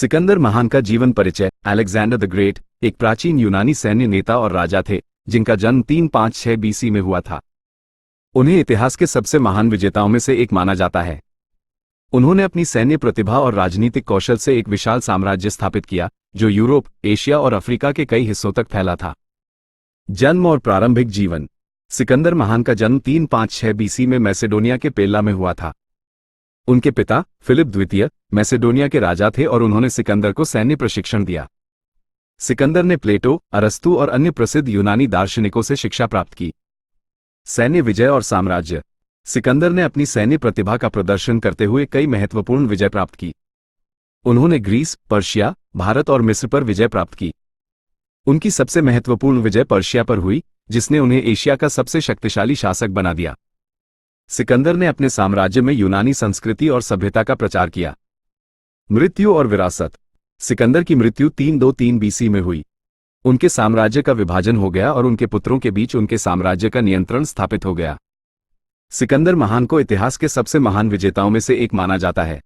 सिकंदर महान का जीवन परिचय। अलेक्जेंडर द ग्रेट एक प्राचीन यूनानी सैन्य नेता और राजा थे जिनका जन्म 356 बीसी में हुआ था। उन्हें इतिहास के सबसे महान विजेताओं में से एक माना जाता है। उन्होंने अपनी सैन्य प्रतिभा और राजनीतिक कौशल से एक विशाल साम्राज्य स्थापित किया जो यूरोप, एशिया और अफ्रीका के कई हिस्सों तक फैला था। जन्म और प्रारंभिक जीवन। सिकंदर महान का जन्म 356 बीसी में मैसेडोनिया के पेल्ला में हुआ था। उनके पिता फिलिप द्वितीय मैसेडोनिया के राजा थे और उन्होंने सिकंदर को सैन्य प्रशिक्षण दिया। सिकंदर ने प्लेटो, अरस्तु और अन्य प्रसिद्ध यूनानी दार्शनिकों से शिक्षा प्राप्त की। सैन्य विजय और साम्राज्य। सिकंदर ने अपनी सैन्य प्रतिभा का प्रदर्शन करते हुए कई महत्वपूर्ण विजय प्राप्त की। उन्होंने ग्रीस, पर्शिया, भारत और मिस्र पर विजय प्राप्त की। उनकी सबसे महत्वपूर्ण विजय पर्शिया पर हुई, जिसने उन्हें एशिया का सबसे शक्तिशाली शासक बना दिया। सिकंदर ने अपने साम्राज्य में यूनानी संस्कृति और सभ्यता का प्रचार किया। मृत्यु और विरासत। सिकंदर की मृत्यु 323 बीसी में हुई। उनके साम्राज्य का विभाजन हो गया और उनके पुत्रों के बीच उनके साम्राज्य का नियंत्रण स्थापित हो गया। सिकंदर महान को इतिहास के सबसे महान विजेताओं में से एक माना जाता है।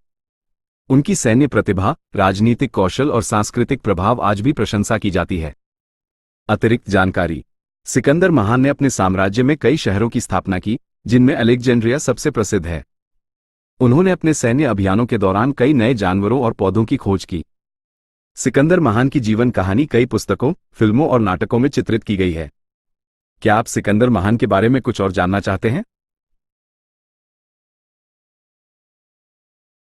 उनकी सैन्य प्रतिभा, राजनीतिक कौशल और सांस्कृतिक प्रभाव आज भी प्रशंसा की जाती है। अतिरिक्त जानकारी। सिकंदर महान ने अपने साम्राज्य में कई शहरों की स्थापना की, जिनमें अलेक्जेंड्रिया सबसे प्रसिद्ध है। उन्होंने अपने सैन्य अभियानों के दौरान कई नए जानवरों और पौधों की खोज की। सिकंदर महान की जीवन कहानी कई पुस्तकों, फिल्मों और नाटकों में चित्रित की गई है। क्या आप सिकंदर महान के बारे में कुछ और जानना चाहते हैं?